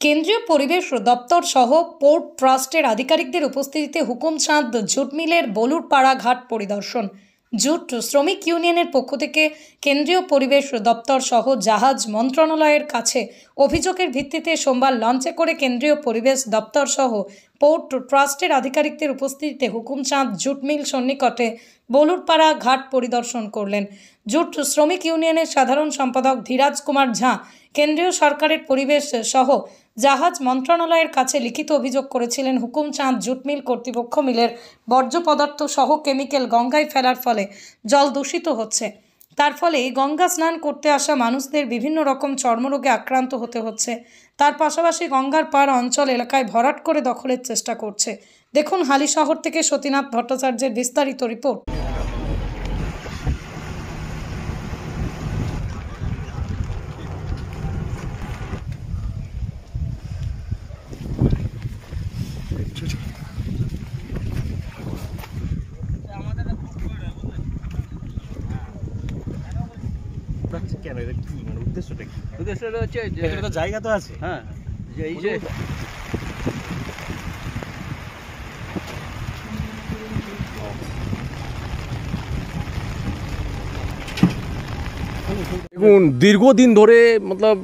কেন্দ্রীয় পরিবেশ দপ্তর সহ পোর্ট ট্রাস্টের আধিকারিকদের উপস্থিতিতে হুকুমচাঁদ জুট মিলের বলুরপাড়া ঘাট পরিদর্শন। জুট শ্রমিক ইউনিয়নের পক্ষ থেকে কেন্দ্রীয় পরিবেশ দপ্তর সহ জাহাজ মন্ত্রণালয়ের কাছে অভিযোগের ভিত্তিতে সোমবার লঞ্চে করে কেন্দ্রীয় পরিবেশ দপ্তর সহ পোর্ট ট্রাস্টের আধিকারিকদের উপস্থিতিতে হুকুমচাঁদ জুট মিল সন্নিকটে বলুরপাড়া ঘাট পরিদর্শন করলেন। জুট শ্রমিক ইউনিয়নের সাধারণ সম্পাদক ধীরাজ কুমার ঝা কেন্দ্রীয় সরকারের পরিবেশ সহ জাহাজ মন্ত্রণালয়ের কাছে লিখিত অভিযোগ করেছিলেন হুকুমচাঁদ জুট মিল কর্তৃপক্ষ মিলের বর্জ্য পদার্থ সহ কেমিক্যাল গঙ্গায় ফেলার ফলে জল দূষিত হচ্ছে। তার ফলে গঙ্গা স্নান করতে আসা মানুষদের বিভিন্ন রকম চর্মরোগে আক্রান্ত হতে হচ্ছে। তার পাশাপাশি গঙ্গার পাড় অঞ্চল এলাকায় ভরাট করে দখলের চেষ্টা করছে। দেখুন হালিশহর থেকে সতীনাথ ভট্টাচার্যের বিস্তারিত রিপোর্ট। কেন এটা কি মানে উদ্দেশ্যটা কি? উদ্দেশ্যটা হচ্ছে যে এখানে তো জায়গা তো আছে। হ্যাঁ, যে এই যে দেখুন, দীর্ঘদিন ধরে মতলব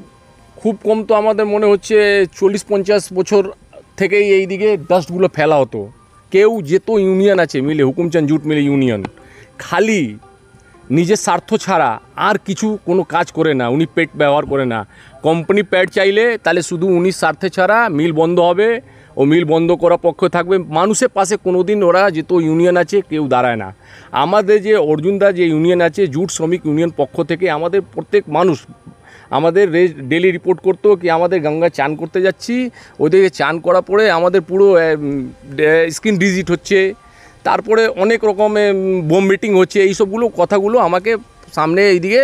খুব কম তো আমাদের মনে হচ্ছে 40-50 বছর থেকেই এই দিকে ডাস্টগুলো ফেলা হতো। কেউ যেত ইউনিয়ন আছে মিলে, হুকুমচাঁদ জুট মিলে ইউনিয়ন, খালি নিজের স্বার্থ ছাড়া আর কিছু কোনো কাজ করে না। উনি পেট ব্যবহার করে না। কোম্পানি পেট চাইলে তাহলে শুধু উনি স্বার্থে ছাড়া মিল বন্ধ হবে, ও মিল বন্ধ করার পক্ষে থাকবে। মানুষের পাশে কোনো দিন ওরা যেত ইউনিয়ন আছে কেউ দাঁড়ায় না। আমাদের যে অর্জুনদা যে ইউনিয়ন আছে জুট শ্রমিক ইউনিয়ন পক্ষ থেকে আমাদের প্রত্যেক মানুষ আমাদের ডেলি রিপোর্ট করতো কি আমাদের গঙ্গা চান করতে যাচ্ছি, ওদেরকে চান করার পরে আমাদের পুরো স্কিন ডিজিট হচ্ছে, তারপরে অনেক রকমের বোম মিটিং হচ্ছে। এই সবগুলো কথাগুলো আমাকে সামনে এইদিকে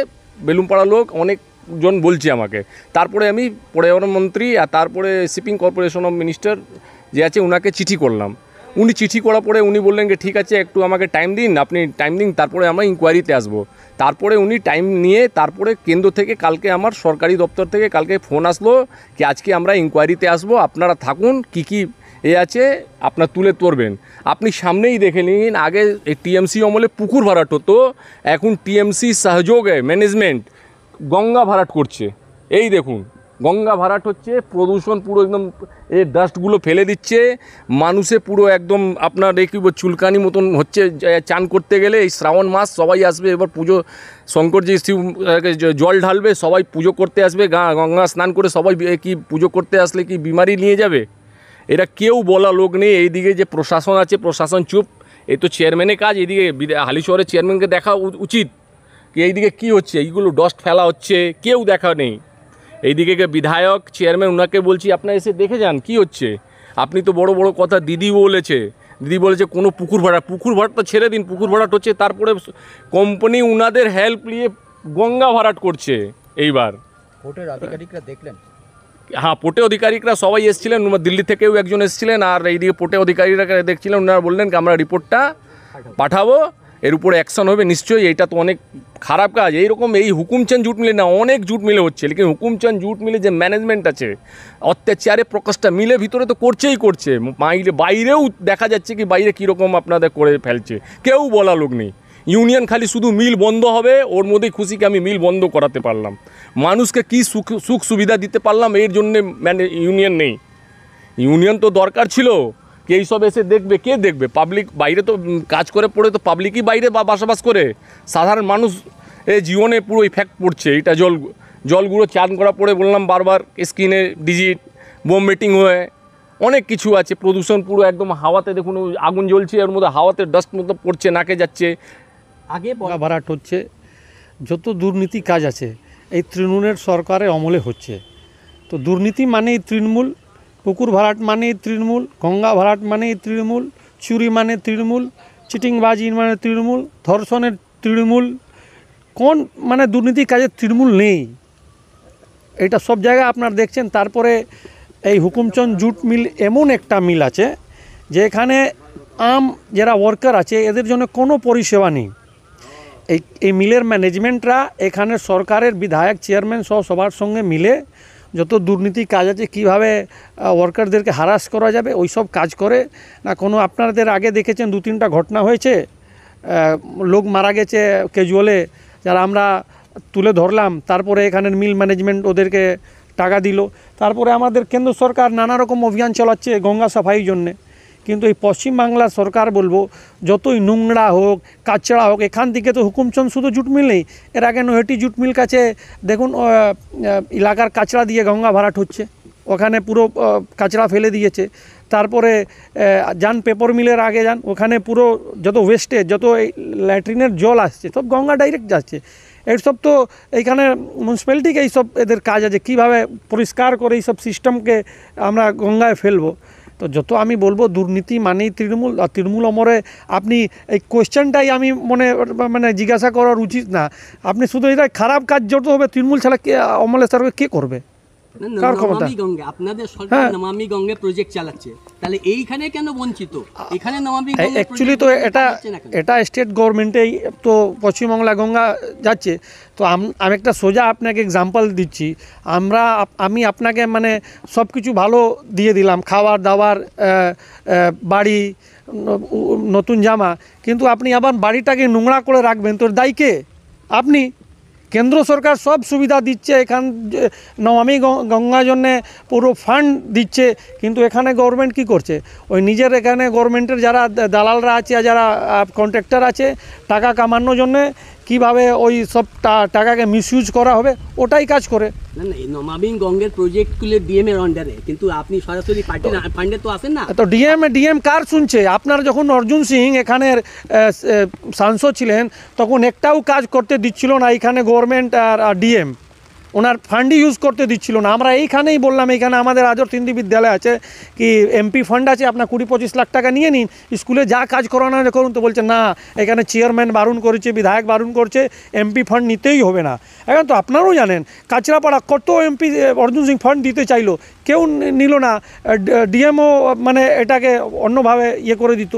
বেলুমপাড়া লোক অনেকজন বলছে আমাকে। তারপরে আমি পর্যাবরণ মন্ত্রী আর তারপরে শিপিং কর্পোরেশন অফ মিনিস্টার যে আছে ওনাকে চিঠি করলাম। উনি চিঠি করার পরে উনি বললেন যে ঠিক আছে একটু আমাকে টাইম দিন, আপনি টাইম দিন, তারপরে আমরা ইনকোয়ারিতে আসবো। তারপরে উনি টাইম নিয়ে তারপরে কেন্দ্র থেকে কালকে আমার সরকারি দপ্তর থেকে কালকে ফোন আসলো কি আজকে আমরা ইনকোয়ারিতে আসবো, আপনারা থাকুন, কি আছে আপনার তুলে ধরবেন। আপনি সামনেই দেখে নিন, আগে টিএমসি আমলে পুকুর ভরাট হতো, এখন টিএমসি সহযোগে ম্যানেজমেন্ট গঙ্গা ভরাট করছে। এই দেখুন গঙ্গা ভরাট হচ্ছে, প্রদূষণ পুরো একদম এই ডাস্টগুলো ফেলে দিচ্ছে, মানুষে পুরো একদম আপনার এই কি চুলকানি মতন হচ্ছে। চান করতে গেলে এই শ্রাবণ মাস সবাই আসবে, এবার পুজো শঙ্করজি শিব জল ঢালবে, সবাই পুজো করতে আসবে, গঙ্গা স্নান করে সবাই কি পুজো করতে আসলে কি বিমারি নিয়ে যাবে? এটা কেউ বলা লোক নেই। এইদিকে যে প্রশাসন আছে প্রশাসন চুপ, এই তো চেয়ারম্যানের কাজ। এইদিকে হালিশহরের চেয়ারম্যানকে দেখা উচিত কি এইদিকে কী হচ্ছে, এইগুলো ডস্ট ফেলা হচ্ছে, কেউ দেখা নেই। এইদিকে বিধায়ক চেয়ারম্যান ওনাকে বলছি আপনারা এসে দেখে যান কী হচ্ছে। আপনি তো বড় বড় কথা দিদি বলেছে কোনো পুকুর ভরাট তো ছেড়ে দিন, পুকুর ভরাট হচ্ছে, তারপরে কোম্পানি ওনাদের হেল্প নিয়ে গঙ্গা ভরাট করছে। এইবার পোর্টের আধিকারিকরা দেখলেন? হ্যাঁ, পোর্টে অধিকারিকরা সবাই এসেছিলেন, দিল্লি থেকেও একজন এসেছিলেন, আর এইদিকে পোর্টে অধিকারীরা দেখছিলেন। ওনারা বললেন কি আমরা রিপোর্টটা পাঠাবো, এর উপরে অ্যাকশন হবে নিশ্চয়ই। এইটা তো অনেক খারাপ কাজ। এইরকম এই হুকুমচাঁদ জুট মিলে না, অনেক জুট মিলে হচ্ছে, লেকিন হুকুমচাঁদ জুট মিলে যে ম্যানেজমেন্ট আছে অত্যাচারে প্রকাশটা মিলে ভিতরে তো করছে। বাইরেও দেখা যাচ্ছে কি বাইরে কীরকম আপনাদের করে ফেলছে, কেউ বলা লোক নেই। ইউনিয়ন খালি শুধু মিল বন্ধ হবে, ওর মধ্যেই খুশি কি আমি মিল বন্ধ করাতে পারলাম, মানুষকে কি সুখ সুবিধা দিতে পারলাম, এর জন্যে ইউনিয়ন নেই। ইউনিয়ন তো দরকার ছিল কি এইসব এসে দেখবে, কে দেখবে? পাবলিক বাইরে তো কাজ করে পড়ে, তো পাবলিকই বাইরে বসবাস করে, সাধারণ মানুষ এ জীবনে পুরো ইফেক্ট পড়ছে। এটা জলগুলো চান করা পড়ে বললাম বারবার স্কিনে ডিজিট, বোম মিটিং হয়ে অনেক কিছু আছে। প্রদূষণ পুরো একদম হাওয়াতে দেখুন আগুন জ্বলছে, এর মধ্যে হাওয়াতে ডাস্ট মতো পড়ছে, নাকে যাচ্ছে। আগে ভরাট হচ্ছে, যত দুর্নীতি কাজ আছে এই তৃণমূলের সরকারের আমলে হচ্ছে। তো দুর্নীতি মানেই তৃণমূল, পুকুর ভরাট মানেই তৃণমূল, গঙ্গা ভরাট মানেই তৃণমূল, চুরি মানে তৃণমূল, চিটিংবাজি মানে তৃণমূল, ধর্ষণের তৃণমূল। কোন মানে দুর্নীতি কাজের তৃণমূল নেই? এটা সব জায়গায় আপনারা দেখছেন। তারপরে এই হুকুমচাঁদ জুট মিল এমন একটা মিল আছে যেখানে যারা ওয়ার্কার আছে এদের জন্য কোনো পরিষেবা নেই। এই মিলের ম্যানেজমেন্টরা এখানে সরকারের বিধায়ক চেয়ারম্যান সহ সবার সঙ্গে মিলে যত দুর্নীতি কাজ আছে কীভাবে ওয়ার্কারদেরকে হারাস করা যাবে ওই সব কাজ করে না। কোনো আপনাদের আগে দেখেছেন 2-3টা ঘটনা হয়েছে, লোক মারা গেছে ক্যাজুয়ালে, যারা আমরা তুলে ধরলাম, তারপরে এখানের মিল ম্যানেজমেন্ট ওদেরকে টাকা দিল। তারপরে আমাদের কেন্দ্র সরকার নানা রকম অভিযান চালাচ্ছে গঙ্গা সাফাইয়ের জন্যে, কিন্তু এই পশ্চিমবাংলার সরকার বলবো যতই নোংরা হোক কাচড়া হোক, এখান থেকে তো হুকুমচন্দ শুধু জুট মিল নেই, এর আগে নৈহাটি জুট মিল কাছে দেখুন এলাকার কাচড়া দিয়ে গঙ্গা ভরাট হচ্ছে, ওখানে পুরো কাচড়া ফেলে দিয়েছে। তারপরে যান পেপার মিলের আগে যান, ওখানে পুরো যত ওয়েস্টেজ, যত ল্যাট্রিনের জল আসছে সব গঙ্গা ডাইরেক্ট যাচ্ছে। এইসব তো এইখানে মিউনিসিপ্যালিটিকে এইসব এদের কাজ আছে, কীভাবে পরিষ্কার করে এইসব সিস্টেমকে আমরা গঙ্গায় ফেলবো। তো যত আমি বলবো দুর্নীতি মানেই তৃণমূল, আর তৃণমূল অমরে আপনি এই কোয়েশ্চেনটাই আমি মানে জিজ্ঞাসা করার উচিত না। আপনি শুধু এটা খারাপ কাজ যত হবে তৃণমূল ছাড়া কে অমলে স্যারকে কে করবে? কার ক্ষমতা? নমামি গঙ্গে আপনাদের সরকার নমামি গঙ্গে প্রজেক্ট চালাচ্ছে, তাহলে এইখানে কেন বঞ্চিত? এখানে নমামি গঙ্গে অ্যাকচুয়ালি তো এটা স্টেট গভর্নমেন্টেই তো পশ্চিমবাংলা গঙ্গা যাচ্ছে। তো আমি একটা সোজা আপনাকে এক্সাম্পল দিচ্ছি। আমি আপনাকে মানে সব কিছু ভালো দিয়ে দিলাম, খাবার দাবার, বাড়ি, নতুন জামা, কিন্তু আপনি আবার বাড়িটাকে নোংরা করে রাখবেন, তোর দায়ী কে? আপনি। কেন্দ্র সরকার সব সুবিধা দিচ্ছে, এখান নমামি গঙ্গার জন্যে পুরো ফান্ড দিচ্ছে, কিন্তু এখানে গভর্নমেন্ট কি করছে? ওই নিজের এখানে গভর্নমেন্টের যারা দালালরা আছে, যারা কন্ট্রাক্টর আছে, টাকা কামানোর জন্যে কীভাবে ওই সব টাকাকে মিসইউজ করা হবে ওটাই কাজ করে। না না, এই নমামি গঙ্গের প্রজেক্টগুলো ডিএম এর আন্ডারে, কিন্তু আপনি সরাসরি পার্টি ফান্ডে তো আসেন না। তো ডিএম কার শুনছে? আপনার যখন অর্জুন সিং এখানের সাংসদ ছিলেন তখন একটাও কাজ করতে দিচ্ছিল না এখানে গভর্নমেন্ট আর ডিএম, ওনার ফান্ডই ইউজ করতে দিচ্ছিল না। আমরা এইখানেই বললাম, এইখানে আমাদের আদর তিনটি বিদ্যালয় আছে, কি এমপি ফান্ড আছে, আপনার 20-25 লাখ টাকা নিয়ে নিন, স্কুলে যা কাজ করানো করুন। তো বলছে না, এখানে চেয়ারম্যান বারণ করেছে, বিধায়ক বারণ করছে, এমপি ফান্ড নিতেই হবে না। এখন তো আপনারাও জানেন কাঁচরাপাড়া কত এমপি অর্জুন সিং ফান্ড দিতে চাইলো, কেউ নিল না। ডিএমও মানে এটাকে অন্যভাবে ইয়ে করে দিত।